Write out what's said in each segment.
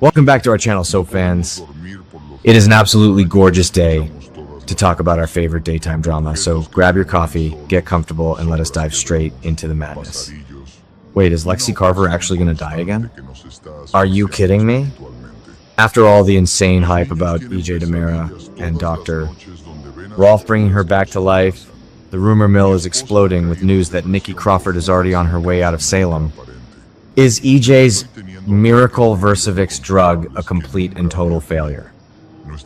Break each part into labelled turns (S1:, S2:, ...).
S1: Welcome back to our channel, soap fans. It is an absolutely gorgeous day to talk about our favorite daytime drama, so grab your coffee, get comfortable, and let us dive straight into the madness. Wait, is Lexie Carver actually going to die again? Are you kidding me? After all the insane hype about EJ DiMera and Dr. Rolf bringing her back to life, the rumor mill is exploding with news that Nikki Crawford is already on her way out of Salem. Is EJ's miracle Versix drug a complete and total failure?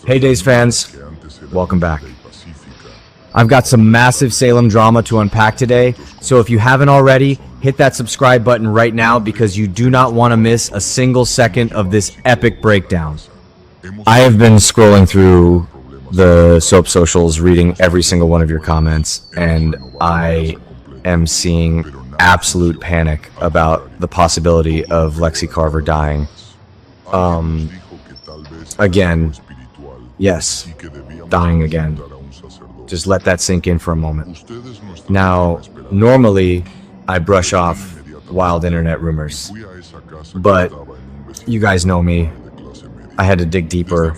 S1: Hey Days fans, welcome back. I've got some massive Salem drama to unpack today, so if you haven't already, hit that subscribe button right now because you do not want to miss a single second of this epic breakdown. I have been scrolling through the soap socials, reading every single one of your comments, and I am seeing absolute panic about the possibility of Lexie Carver dying. Again, yes, dying again. Just let that sink in for a moment. Now, normally, I brush off wild internet rumors, but you guys know me. I had to dig deeper.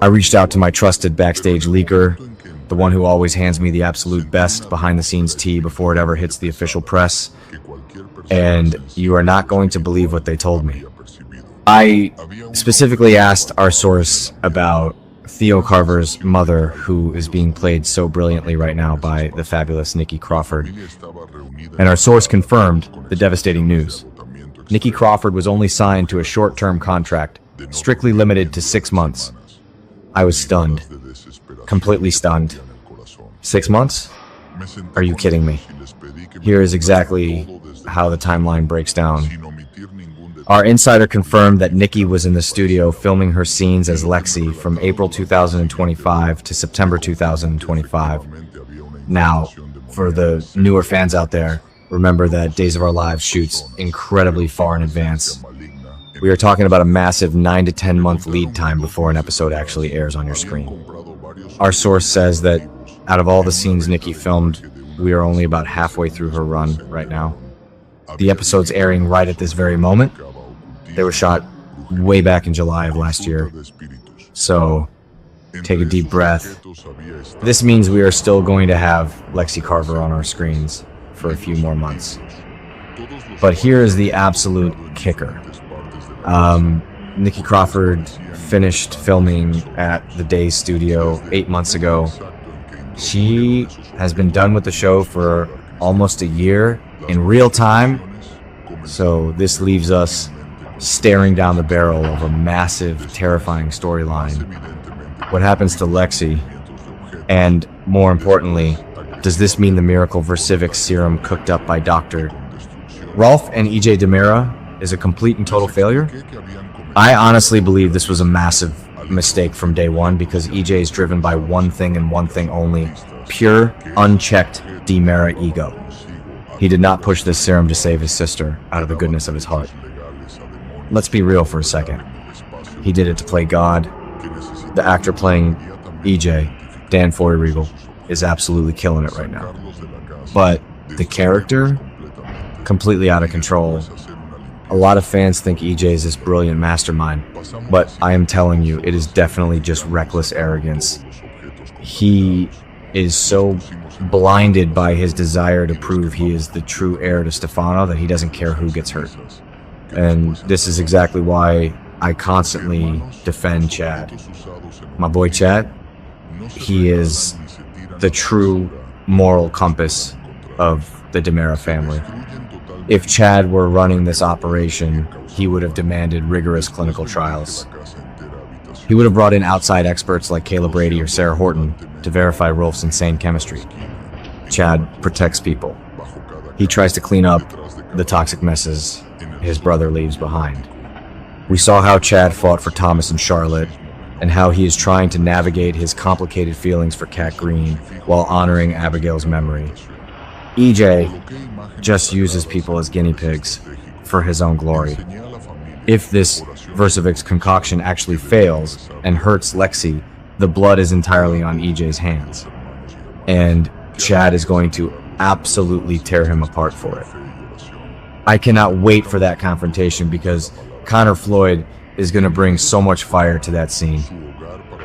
S1: I reached out to my trusted backstage leaker, the one who always hands me the absolute best behind-the-scenes tea before it ever hits the official press, and you are not going to believe what they told me. I specifically asked our source about Theo Carver's mother, who is being played so brilliantly right now by the fabulous Nikki Crawford, and our source confirmed the devastating news. Nikki Crawford was only signed to a short-term contract, strictly limited to 6 months. I was stunned. Completely stunned. 6 months? Are you kidding me? Here is exactly how the timeline breaks down. Our insider confirmed that Nikki was in the studio filming her scenes as Lexie from April 2025 to September 2025. Now, for the newer fans out there, remember that Days of Our Lives shoots incredibly far in advance. We are talking about a massive 9 to 10 month lead time before an episode actually airs on your screen. Our source says that out of all the scenes Nikki filmed, we are only about halfway through her run right now. The episode's airing right at this very moment. They were shot way back in July of last year. So, take a deep breath. This means we are still going to have Lexie Carver on our screens for a few more months. But here is the absolute kicker. Nikki Crawford finished filming at the Days studio 8 months ago. She has been done with the show for almost a year in real time. So this leaves us staring down the barrel of a massive, terrifying storyline. What happens to Lexie? And more importantly, does this mean the miracle Versix serum cooked up by Dr. Rolf and EJ DiMera is a complete and total failure? I honestly believe this was a massive mistake from day one because EJ is driven by one thing and one thing only: pure, unchecked DiMera ego. He did not push this serum to save his sister out of the goodness of his heart. Let's be real for a second. He did it to play God. The actor playing EJ, Dan Regal, is absolutely killing it right now. But the character, completely out of control. A lot of fans think EJ is this brilliant mastermind, but I am telling you, it is definitely just reckless arrogance. He is so blinded by his desire to prove he is the true heir to Stefano that he doesn't care who gets hurt. And this is exactly why I constantly defend Chad. My boy Chad, he is the true moral compass of the DiMera family. If Chad were running this operation, he would have demanded rigorous clinical trials. He would have brought in outside experts like Caleb Brady or Sarah Horton to verify Rolf's insane chemistry. Chad protects people. He tries to clean up the toxic messes his brother leaves behind. We saw how Chad fought for Thomas and Charlotte, and how he is trying to navigate his complicated feelings for Kat Green while honoring Abigail's memory. EJ just uses people as guinea pigs for his own glory. If this Versix concoction actually fails and hurts Lexie, the blood is entirely on EJ's hands. And Chad is going to absolutely tear him apart for it. I cannot wait for that confrontation because Connor Floyd is going to bring so much fire to that scene.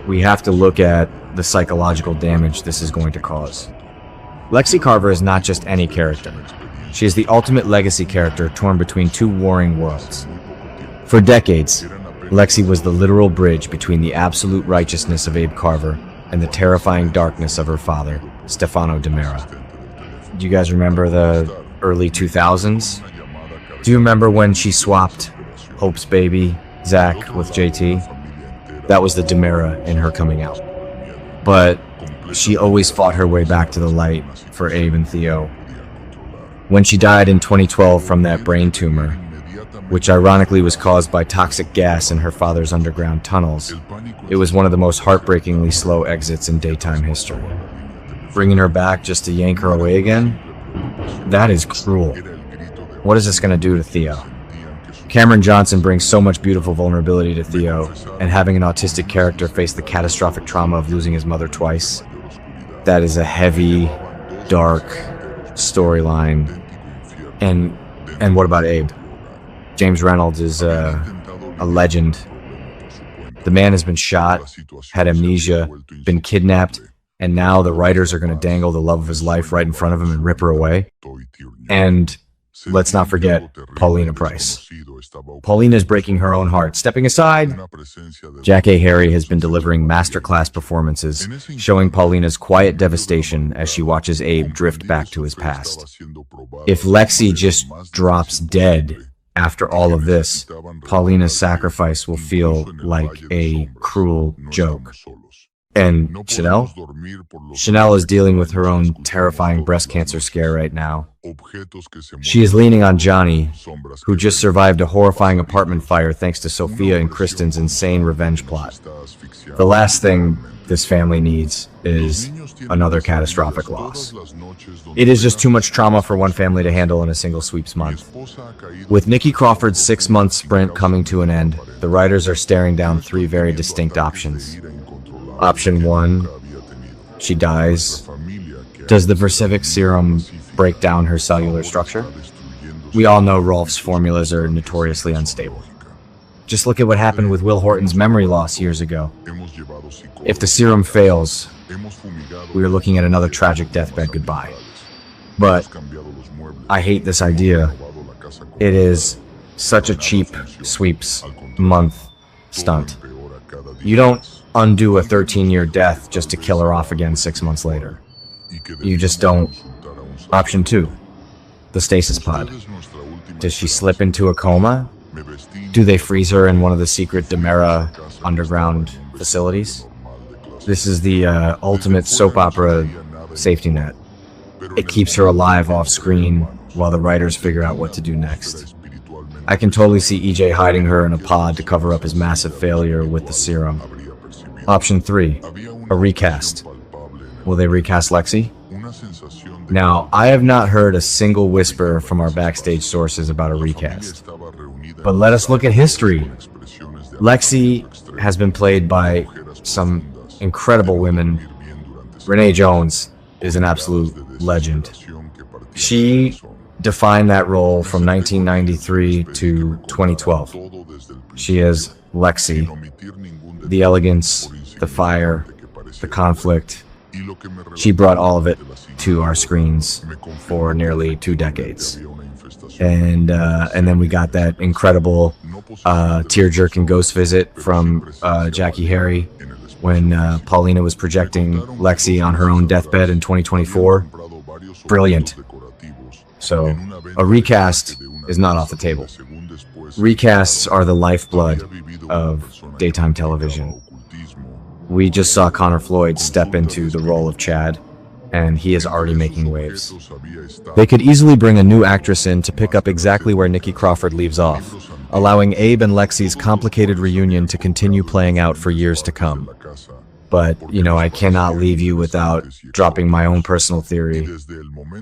S1: We have to look at the psychological damage this is going to cause. Lexie Carver is not just any character. She is the ultimate legacy character torn between two warring worlds. For decades, Lexie was the literal bridge between the absolute righteousness of Abe Carver and the terrifying darkness of her father, Stefano DiMera. Do you guys remember the early 2000s? Do you remember when she swapped Hope's baby, Zach, with JT? That was the DiMera in her coming out. But she always fought her way back to the light for Abe and Theo. When she died in 2012 from that brain tumor, which ironically was caused by toxic gas in her father's underground tunnels, it was one of the most heartbreakingly slow exits in daytime history. Bringing her back just to yank her away again? That is cruel. What is this going to do to Theo? Cameron Johnson brings so much beautiful vulnerability to Theo, and having an autistic character face the catastrophic trauma of losing his mother twice, that is a heavy, dark storyline. And what about Abe? James Reynolds is a legend. The man has been shot, had amnesia, been kidnapped, and now the writers are going to dangle the love of his life right in front of him and rip her away. And let's not forget Paulina Price. Paulina is breaking her own heart. Stepping aside, Jack A. Harry has been delivering masterclass performances, showing Paulina's quiet devastation as she watches Abe drift back to his past. If Lexie just drops dead after all of this, Paulina's sacrifice will feel like a cruel joke. And Chanel? Chanel is dealing with her own terrifying breast cancer scare right now. She is leaning on Johnny, who just survived a horrifying apartment fire thanks to Sophia and Kristen's insane revenge plot. The last thing this family needs is another catastrophic loss. It is just too much trauma for one family to handle in a single sweeps month. With Nikki Crawford's 6-month sprint coming to an end, the writers are staring down three very distinct options. Option 1, she dies. Does the Versix serum break down her cellular structure? We all know Rolf's formulas are notoriously unstable. Just look at what happened with Will Horton's memory loss years ago. If the serum fails, we are looking at another tragic deathbed goodbye. But I hate this idea. It is such a cheap sweeps month stunt. You don't undo a 13-year death just to kill her off again 6 months later. You just don't. Option 2, the stasis pod. Does she slip into a coma? Do they freeze her in one of the secret DiMera underground facilities? This is the ultimate soap opera safety net. It keeps her alive off screen while the writers figure out what to do next. I can totally see EJ hiding her in a pod to cover up his massive failure with the serum. Option 3, a recast. Will they recast Lexie? Now, I have not heard a single whisper from our backstage sources about a recast. But let us look at history. Lexie has been played by some incredible women. Renee Jones is an absolute legend. She defined that role from 1993 to 2012. She is Lexie. The elegance, the fire, the conflict. She brought all of it to our screens for nearly 2 decades. And then we got that incredible tear-jerking ghost visit from Jackie Harry when Paulina was projecting Lexie on her own deathbed in 2024. Brilliant. So a recast is not off the table. Recasts are the lifeblood of daytime television. We just saw Connor Floyd step into the role of Chad, and he is already making waves. They could easily bring a new actress in to pick up exactly where Nikki Crawford leaves off, allowing Abe and Lexie's complicated reunion to continue playing out for years to come. But, you know, I cannot leave you without dropping my own personal theory.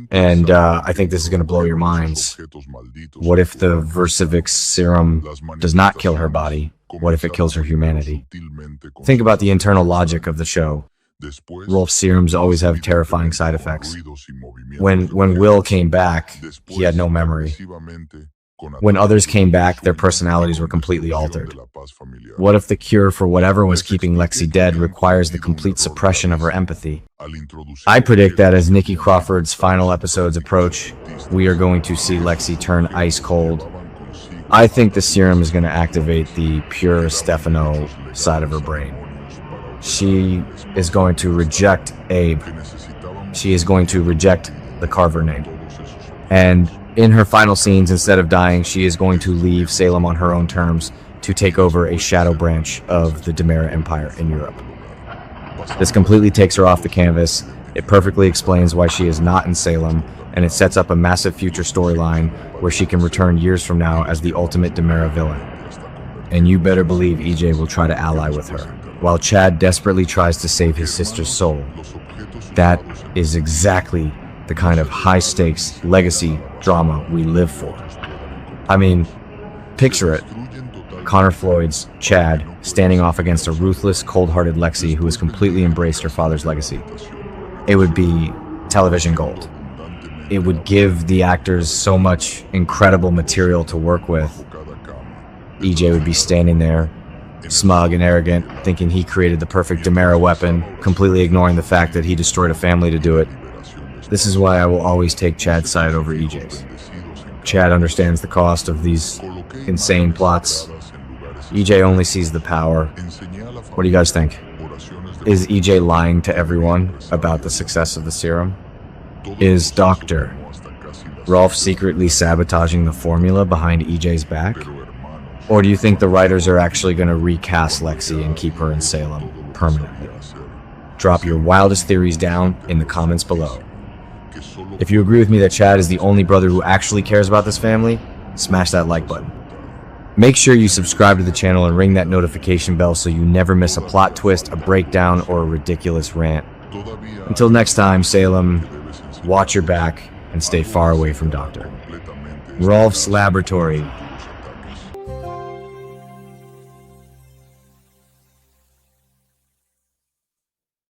S1: And I think this is going to blow your minds. What if the Versix serum does not kill her body? What if it kills her humanity? Think about the internal logic of the show. Rolf's serums always have terrifying side effects. When Will came back, he had no memory. When others came back, their personalities were completely altered. What if the cure for whatever was keeping Lexie dead requires the complete suppression of her empathy? I predict that as Nikki Crawford's final episodes approach, we are going to see Lexie turn ice cold. I think the serum is going to activate the pure Stefano side of her brain. She is going to reject Abe. She is going to reject the Carver name. And in her final scenes, instead of dying, she is going to leave Salem on her own terms to take over a shadow branch of the DiMera Empire in Europe. This completely takes her off the canvas. It perfectly explains why she is not in Salem, and it sets up a massive future storyline where she can return years from now as the ultimate DiMera villain. And you better believe EJ will try to ally with her, while Chad desperately tries to save his sister's soul. That is exactly the kind of high-stakes legacy drama we live for. I mean, picture it. Connor Floyd's Chad standing off against a ruthless, cold-hearted Lexie who has completely embraced her father's legacy. It would be television gold. It would give the actors so much incredible material to work with. EJ would be standing there, smug and arrogant, thinking he created the perfect DiMera weapon, completely ignoring the fact that he destroyed a family to do it. This is why I will always take Chad's side over EJ's. Chad understands the cost of these insane plots. EJ only sees the power. What do you guys think? Is EJ lying to everyone about the success of the serum? Is Dr. Rolf secretly sabotaging the formula behind EJ's back? Or do you think the writers are actually going to recast Lexie and keep her in Salem permanently? Drop your wildest theories down in the comments below. If you agree with me that Chad is the only brother who actually cares about this family, smash that like button. Make sure you subscribe to the channel and ring that notification bell so you never miss a plot twist, a breakdown, or a ridiculous rant. Until next time, Salem, watch your back and stay far away from Dr. Rolf's Laboratory.